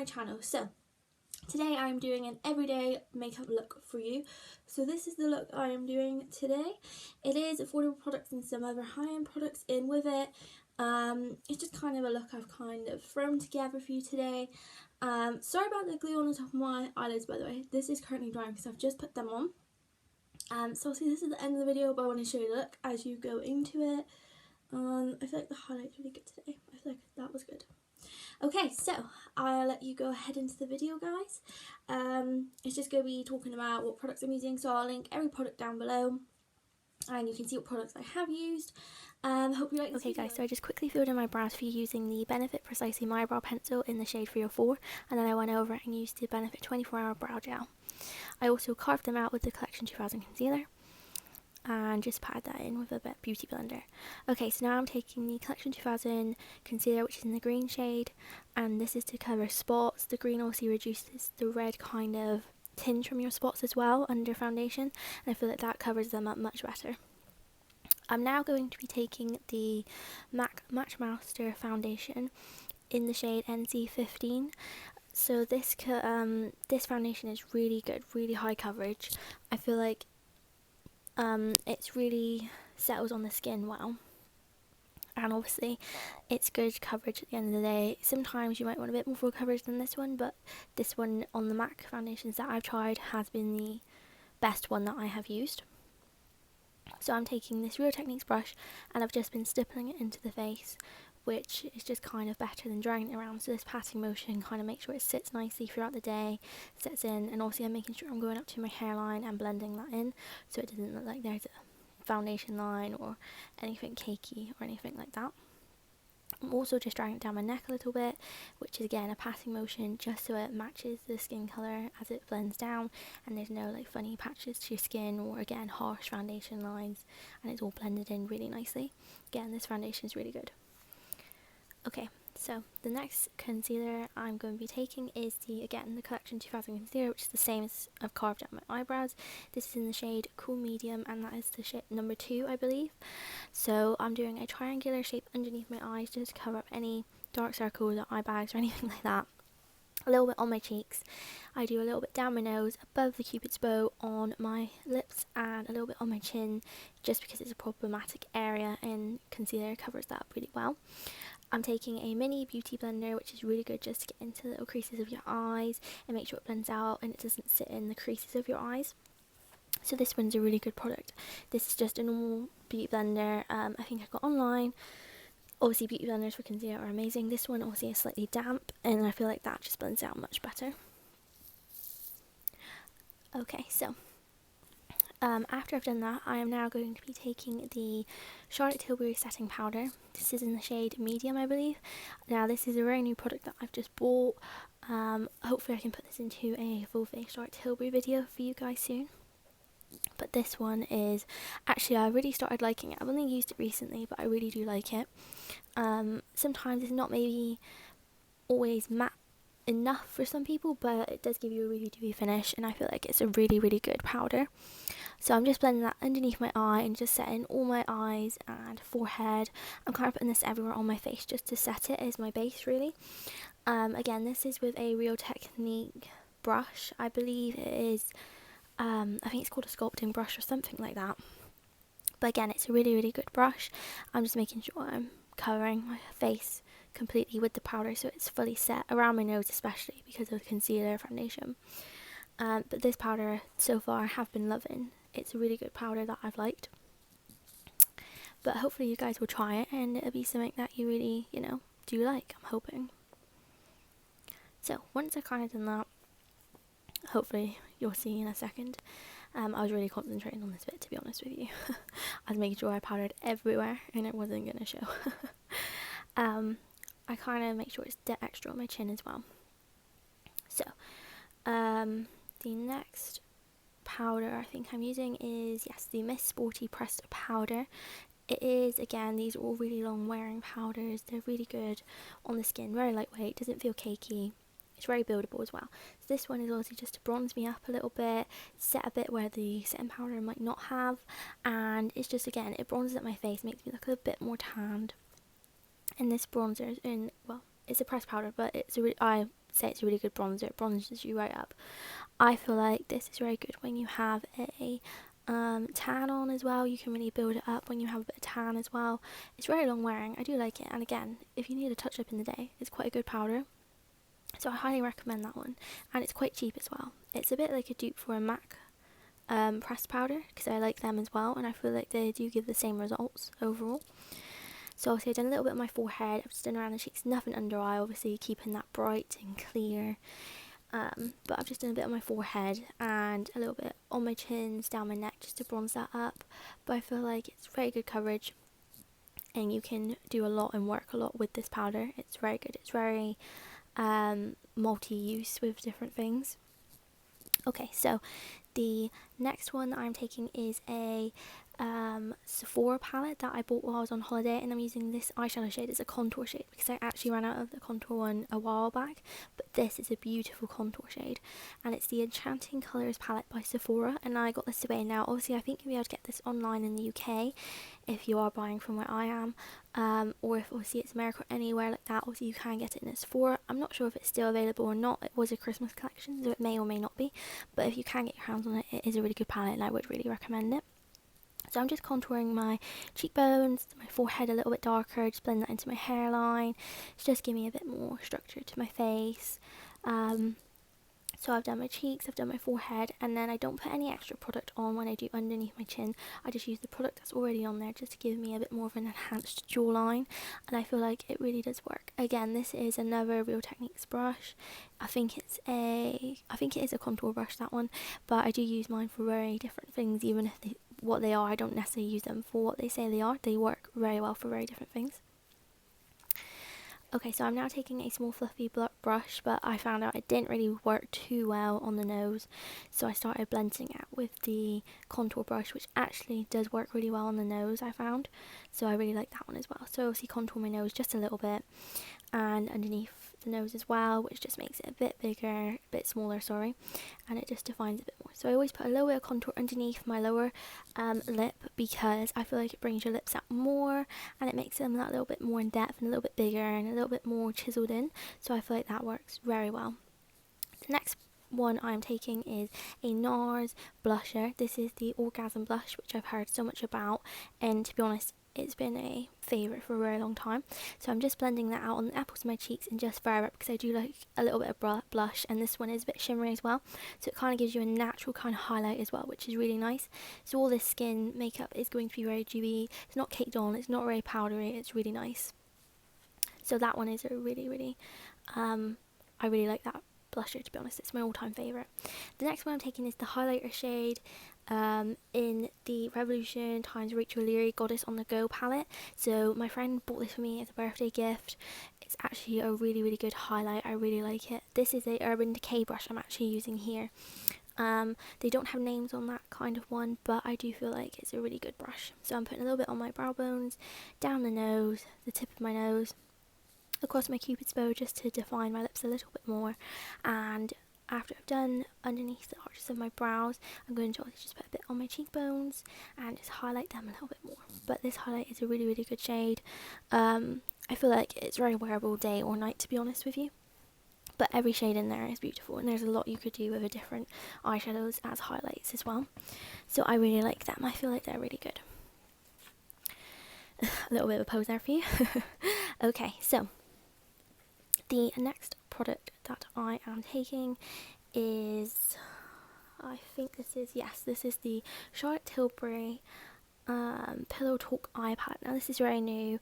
my channel. So today I'm doing an everyday makeup look for you. So this is the look I am doing today. It is affordable products and some other high-end products in with it. It's just kind of a look I've kind of thrown together for you today. Sorry about the glue on the top of my eyelids, by the way. This is currently drying because I've just put them on. So obviously this is the end of the video, but I want to show you the look as you go into it. I feel like the highlight's really good today. I feel like that was good. Okay, so I'll let you go ahead into the video, guys. It's just going to be talking about what products I'm using, so I'll link every product down below and you can see what products I have used. Hope you like this video. Guys, so I just quickly filled in my brows for you using the Benefit Precisely My Brow Pencil in the shade 304, and then I went over and used the Benefit 24-Hour Brow Gel. I also carved them out with the Collection 2000 Concealer and just patted that in with a bit beauty blender. Okay, so now I'm taking the Collection 2000 concealer, which is in the green shade, and this is to cover spots. The green also reduces the red kind of tinge from your spots as well under foundation, and I feel like that covers them up much better. I'm now going to be taking the MAC Match Master foundation in the shade NC15. So this foundation is really good, really high coverage. I feel like it's really settles on the skin well, and obviously it's good coverage at the end of the day. Sometimes you might want a bit more full coverage than this one, but this one on the MAC foundations that I've tried has been the best one that I have used. So I'm taking this Real Techniques brush and I've just been stippling it into the face, which is just kind of better than dragging it around. So this patting motion kind of makes sure it sits nicely throughout the day, sets in, and also I'm making sure I'm going up to my hairline and blending that in so it doesn't look like there's a foundation line or anything cakey or anything like that. I'm also just dragging it down my neck a little bit, which is again a patting motion just so it matches the skin colour as it blends down and there's no like funny patches to your skin or again harsh foundation lines, and it's all blended in really nicely. Again, this foundation is really good. Okay, so the next concealer I'm going to be taking is the Collection 2000 concealer, which is the same as I've carved out my eyebrows. This is in the shade Cool Medium, and that is the shade number 2, I believe. So I'm doing a triangular shape underneath my eyes just to cover up any dark circles or eye bags or anything like that. A little bit on my cheeks. I do a little bit down my nose, above the cupid's bow, on my lips, and a little bit on my chin, just because it's a problematic area and concealer covers that up really well. I'm taking a mini beauty blender, which is really good just to get into the little creases of your eyes and make sure it blends out and it doesn't sit in the creases of your eyes. So this one's a really good product. This is just a normal beauty blender. I think I got online. Obviously beauty blenders for concealer are amazing. This one obviously is slightly damp and I feel like that just blends out much better. Okay, so after I've done that, I am now going to be taking the Charlotte Tilbury setting powder. This is in the shade Medium, I believe. Now this is a very new product that I've just bought. Hopefully I can put this into a full face Charlotte Tilbury video for you guys soon. But this one is, actually I really started liking it. I've only used it recently, but I really do like it. Sometimes it's not maybe always matte enough for some people, but it does give you a really dewy finish, and I feel like it's a really, really good powder. So I'm just blending that underneath my eye and just setting all my eyes and forehead. I'm kind of putting this everywhere on my face just to set it as my base, really. Again, this is with a Real Technique brush. I believe it is, I think it's called a sculpting brush or something like that. But again, it's a really, really good brush. I'm just making sure I'm covering my face completely with the powder so it's fully set around my nose, especially because of the concealer foundation. But this powder so far I have been loving. It's a really good powder that I've liked, but hopefully you guys will try it and it'll be something that you really, do like, I'm hoping. So once I've kind of done that, hopefully you'll see in a second. I was really concentrating on this bit, to be honest with you. I was making sure I powdered everywhere and it wasn't going to show. I kind of make sure it's extra on my chin as well. So the next powder I think I'm using is, yes, the Miss Sporty pressed powder. It is, again, these are all really long wearing powders. They're really good on the skin, very lightweight, doesn't feel cakey. It's very buildable as well. So this one is also just to bronze me up a little bit, set a bit where the setting powder might not have, and it's just, again, it bronzes up my face, makes me look a bit more tanned. And this bronzer is in, well, it's a pressed powder, but I say it's a really good bronzer. It bronzes you right up. I feel like this is very good when you have a tan on as well. You can really build it up when you have a bit of tan as well. It's very long wearing. I do like it, and again, if you need a touch up in the day, it's quite a good powder. So I highly recommend that one, and it's quite cheap as well. It's a bit like a dupe for a MAC pressed powder, because I like them as well, and I feel like they do give the same results overall. So obviously I've done a little bit on my forehead, I've just done around the cheeks, nothing under eye, obviously keeping that bright and clear. But I've just done a bit on my forehead and a little bit on my chins, down my neck, just to bronze that up. But I feel like it's very good coverage, and you can do a lot and work a lot with this powder. It's very good. It's very multi-use with different things. Okay, so the next one that I'm taking is a Sephora palette that I bought while I was on holiday, and I'm using this eyeshadow shade. It's a contour shade because I actually ran out of the contour one a while back, but this is a beautiful contour shade, and it's the Enchanting Colours palette by Sephora, and I got this today. Now obviously I think you'll be able to get this online in the UK if you are buying from where I am, or if obviously it's America or anywhere like that, obviously you can get it in a Sephora. I'm not sure if it's still available or not. It was a Christmas collection, so it may or may not be, but if you can get your hands on it, it is a really good palette and I would really recommend it. So I'm just contouring my cheekbones, my forehead a little bit darker, just blend that into my hairline, just give me a bit more structure to my face. So I've done my cheeks, I've done my forehead, and then I don't put any extra product on when I do underneath my chin. I just use the product that's already on there just to give me a bit more of an enhanced jawline, and I feel like it really does work. Again, this is another Real Techniques brush. I think it is a contour brush, that one, but I do use mine for very different things. Even if what they are, I don't necessarily use them for what they say they are. They work very well for very different things. Okay, so I'm now taking a small fluffy brush, but I found out it didn't really work too well on the nose, so I started blending it with the contour brush, which actually does work really well on the nose, I found. So I really like that one as well. So obviously contour my nose just a little bit, and underneath the nose as well, which just makes it a bit bigger, a bit smaller, sorry, and it just defines it a bit more. So I always put a little bit of contour underneath my lower lip, because I feel like it brings your lips out more, and it makes them that little bit more in depth and a little bit bigger and a little bit more chiseled in. So I feel like that works very well. The next one I'm taking is a Nars blusher. This is the Orgasm blush, which I've heard so much about, and to be honest, it's been a favourite for a very long time. So I'm just blending that out on the apples of my cheeks and just fire up, because I do like a little bit of blush, and this one is a bit shimmery as well, so it kind of gives you a natural kind of highlight as well, which is really nice. So all this skin makeup is going to be very dewy. It's not caked on, it's not very powdery, it's really nice. So that one is a really I really like that blusher, to be honest. It's my all-time favourite. The next one I'm taking is the highlighter shade in the Revolution x Rachel Leary Goddess on the Go palette. So my friend bought this for me as a birthday gift. It's actually a really good highlight. I really like it. This is a Urban Decay brush I'm actually using here. They don't have names on that kind of one, but I do feel like it's a really good brush. So I'm putting a little bit on my brow bones, down the nose, the tip of my nose, across my cupid's bow, just to define my lips a little bit more. And after I've done underneath the arches of my brows, I'm going to just put a bit on my cheekbones and just highlight them a little bit more. But this highlight is a really good shade. I feel like it's very wearable day or night, to be honest with you. But every shade in there is beautiful, and there's a lot you could do with the different eyeshadows as highlights as well. So I really like them. I feel like they're really good. A little bit of a pose there for you. Okay, so the next product that I am taking is, I think this is the Charlotte Tilbury Pillow Talk eye palette. Now this is very new,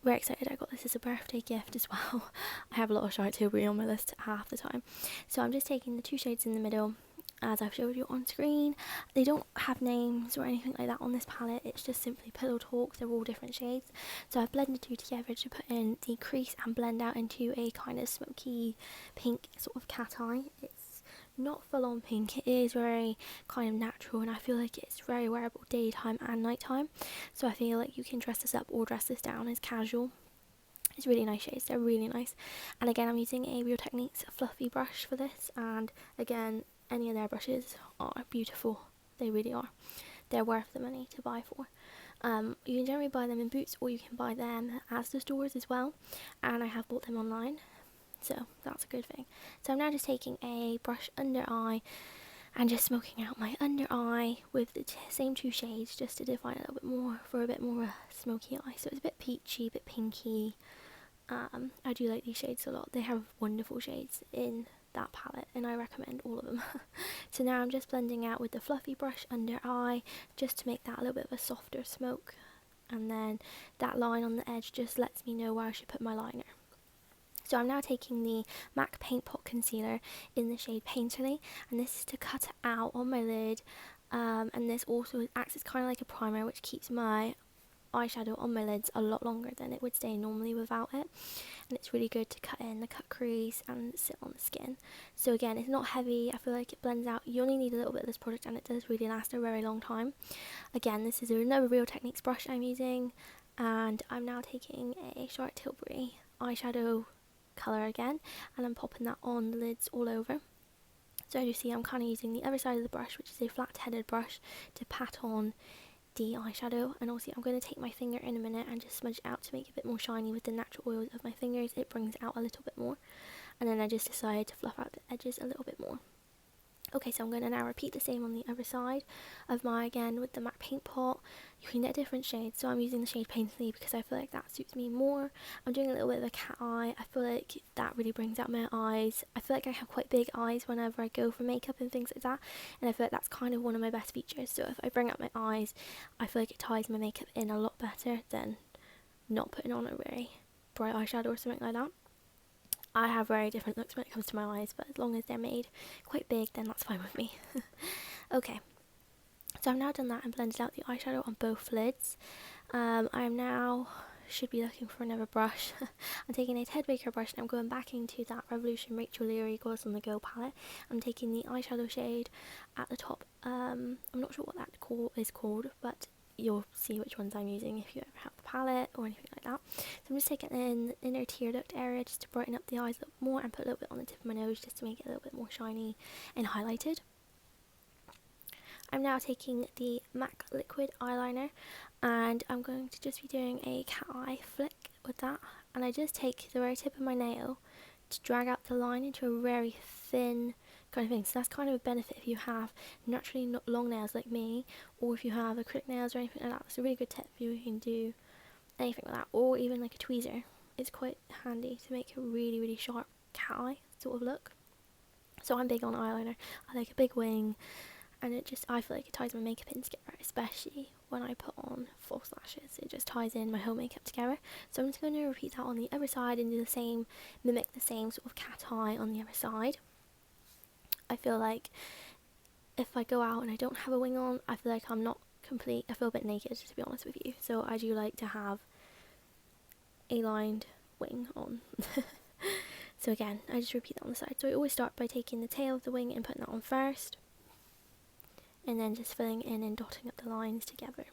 very excited. I got this as a birthday gift as well. I have a lot of Charlotte Tilbury on my list half the time. So I'm just taking the two shades in the middle, as I've showed you on screen. They don't have names or anything like that on this palette. It's just simply Pillow Talk. They're all different shades. So I've blended two together to put in the crease and blend out into a kind of smoky pink sort of cat eye. It's not full on pink. It is very kind of natural, and I feel like it's very wearable daytime and nighttime. So I feel like you can dress this up or dress this down as casual. It's really nice shades, they're really nice. And again, I'm using a Real Techniques fluffy brush for this, and again, any of their brushes are beautiful. They really are. They're worth the money to buy for. You can generally buy them in Boots, or you can buy them at Asda stores as well, and I have bought them online, so that's a good thing. So I'm now just taking a brush under eye and just smoking out my under eye with the same two shades, just to define it a little bit more, for a bit more of a smoky eye. So it's a bit peachy, a bit pinky. I do like these shades a lot. They have wonderful shades in that palette, and I recommend all of them. So now I'm just blending out with the fluffy brush under eye, just to make that a little bit of a softer smoke, and then that line on the edge just lets me know where I should put my liner. So I'm now taking the MAC Paint Pot Concealer in the shade Painterly, and this is to cut it out on my lid, and this also acts as kind of like a primer, which keeps my eyeshadow on my lids a lot longer than it would stay normally without it, and it's really good to cut in the cut crease and sit on the skin. So again, it's not heavy. I feel like it blends out. You only need a little bit of this product, and it does really last a very long time. Again, this is another Real Techniques brush I'm using, and I'm now taking a Charlotte Tilbury eyeshadow colour again, and I'm popping that on the lids all over. So as you see, I'm kind of using the other side of the brush, which is a flat-headed brush, to pat on the eyeshadow. And also I'm going to take my finger in a minute and just smudge it out to make it a bit more shiny with the natural oils of my fingers. It brings it out a little bit more, and then I just decided to fluff out the edges a little bit more. Okay, so I'm going to now repeat the same on the other side of my, again with the MAC Paint Pot. You can get different shades, so I'm using the shade Painterly because I feel like that suits me more. I'm doing a little bit of a cat eye. I feel like that really brings out my eyes. I feel like I have quite big eyes whenever I go for makeup and things like that, and I feel like that's kind of one of my best features. So if I bring out my eyes, I feel like it ties my makeup in a lot better than not putting on a very bright eyeshadow or something like that. I have very different looks when it comes to my eyes, but as long as they're made quite big, then that's fine with me. Okay, so I've now done that and blended out the eyeshadow on both lids. I am now, should be looking for another brush. I'm taking a Ted Baker brush, and I'm going back into that Revolution Rachel Leary Gloss on the Go palette. I'm taking the eyeshadow shade at the top. I'm not sure what that is called, but you'll see which ones I'm using if you ever have the palette or anything like that. So I'm just taking in the inner tear duct area just to brighten up the eyes a little more, and put a little bit on the tip of my nose just to make it a little bit more shiny and highlighted. I'm now taking the MAC liquid eyeliner, and I'm going to just be doing a cat eye flick with that, and I just take the very tip of my nail to drag out the line into a very thin kind of thing. So that's kind of a benefit if you have naturally not long nails like me, or if you have acrylic nails or anything like that. It's a really good tip if you can do anything like that, or even like a tweezer. It's quite handy to make a really, really sharp cat eye sort of look. So I'm big on eyeliner. I like a big wing, and I feel like it ties my makeup in together, especially when I put on false lashes. It just ties in my whole makeup together. So I'm just going to repeat that on the other side and do the same, mimic the same sort of cat eye on the other side. I feel like if I go out and I don't have a wing on, I feel like I'm not complete. I feel a bit naked, to be honest with you. So I do like to have a lined wing on. So again, I just repeat that on the side. So I always start by taking the tail of the wing and putting that on first, and then just filling in and dotting up the lines together.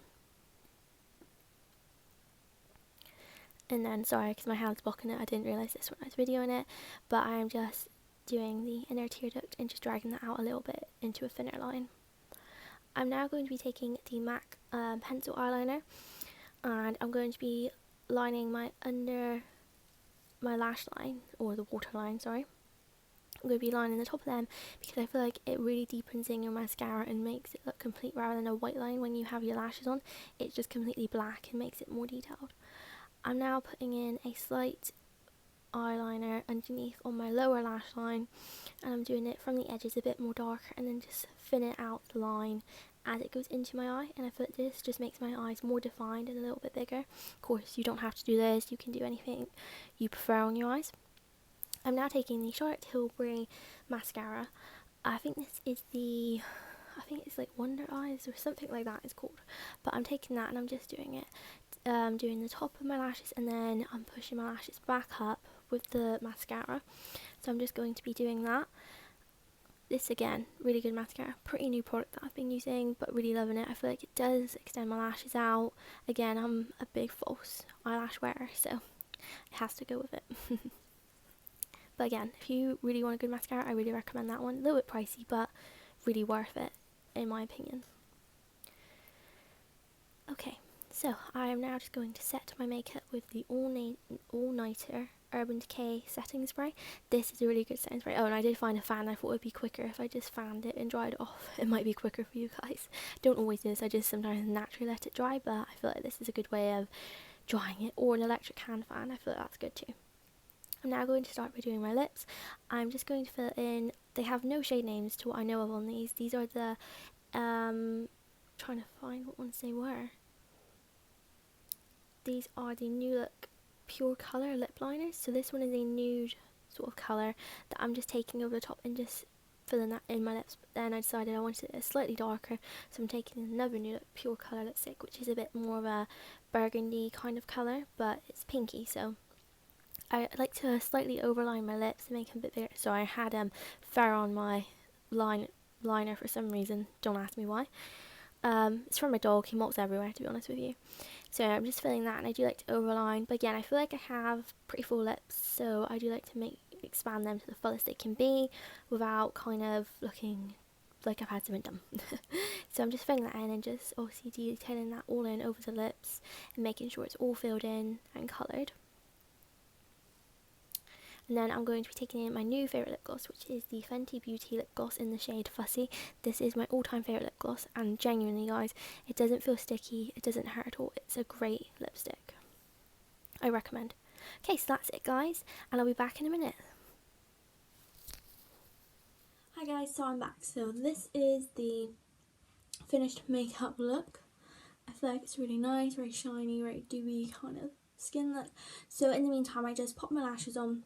And then, sorry, because my hand's blocking it, I didn't realise this when I was videoing it, but I am just doing the inner tear duct and just dragging that out a little bit into a thinner line. I'm now going to be taking the MAC pencil eyeliner, and I'm going to be lining my lash line, or the waterline, sorry. I'm going to be lining the top of them because I feel like it really deepens in your mascara and makes it look complete, rather than a white line when you have your lashes on. It's just completely black and makes it more detailed. I'm now putting in a slight eyeliner underneath on my lower lash line, and I'm doing it from the edges a bit more darker, and then just thinning out the line as it goes into my eye. And I feel like this just makes my eyes more defined and a little bit bigger. Of course, you don't have to do this, you can do anything you prefer on your eyes. I'm now taking the Charlotte Tilbury mascara. I think it's like Wonder Eyes or something like that it's called, but I'm taking that and I'm just doing it, doing the top of my lashes, and then I'm pushing my lashes back up with the mascara. So I'm just going to be doing that. This, again, really good mascara, pretty new product that I've been using, but really loving it. I feel like it does extend my lashes out. Again, I'm a big false eyelash wearer, so it has to go with it. But again, if you really want a good mascara, I really recommend that one. A little bit pricey, but really worth it, in my opinion. Okay, So I am now just going to set my makeup with the all-nighter Urban Decay setting spray. This is a really good setting spray. Oh, and I did find a fan. I thought it would be quicker if I just fanned it and dried it off. It might be quicker for you guys. Don't always do this, I just sometimes naturally let it dry, but I feel like this is a good way of drying it, or an electric hand fan. I feel like that's good too. I'm now going to start by doing my lips. I'm just going to fill in, they have no shade names to what I know of on these. These are the, trying to find what ones they were. These are the New Look Pure Colour lip liners. So this one is a nude sort of colour that I'm just taking over the top and just filling that in my lips. But then I decided I wanted it slightly darker, so I'm taking another New Look Pure Colour lipstick, which is a bit more of a burgundy kind of colour, but it's pinky, so I like to slightly overline my lips and make them a bit bigger. So I had fur on my liner for some reason. Don't ask me why. It's from my dog. He mops everywhere, to be honest with you. So I'm just filling that, and I do like to overline. But again, I feel like I have pretty full lips, so I do like to expand them to the fullest they can be without kind of looking like I've had something done. So I'm just filling that in and just obviously detailing that all in over the lips and making sure it's all filled in and coloured. And then I'm going to be taking in my new favourite lip gloss, which is the Fenty Beauty lip gloss in the shade Fussy. This is my all-time favourite lip gloss, and genuinely guys, it doesn't feel sticky, it doesn't hurt at all, it's a great lipstick. I recommend. Okay, so that's it guys, and I'll be back in a minute. Hi guys, so I'm back. So this is the finished makeup look. I feel like it's really nice, very shiny, very dewy kind of skin look. So in the meantime, I just popped my lashes on.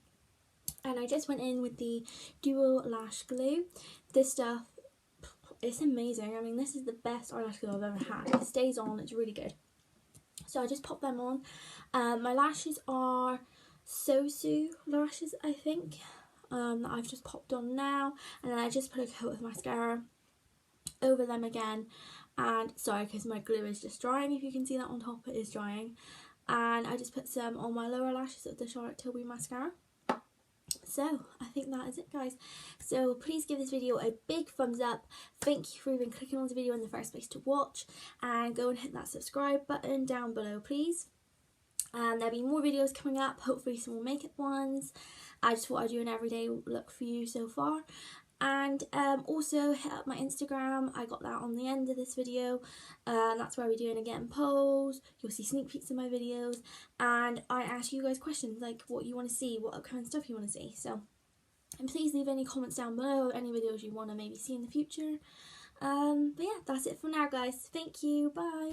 And I just went in with the dual lash glue. This stuff, it's amazing. I mean, this is the best eyelash glue I've ever had. It stays on, it's really good. So I just popped them on. My lashes are Sosu lashes, I think, that I've just popped on now. And then I just put a coat of mascara over them again. And sorry, because my glue is just drying. If you can see that on top, it is drying. And I just put some on my lower lashes of the Charlotte Tilbury mascara. So I think that is it guys. So please give this video a big thumbs up. Thank you for even clicking on the video in the first place to watch, and go and hit that subscribe button down below please. There'll be more videos coming up, hopefully some more makeup ones. I just thought I'd do an everyday look for you so far. And also hit up my Instagram. I got that on the end of this video. That's where we're doing a getting polls. You'll see sneak peeks of my videos. And I ask you guys questions like what you want to see, what upcoming stuff you want to see. So, and please leave any comments down below, any videos you want to maybe see in the future. But yeah, that's it for now guys. Thank you. Bye.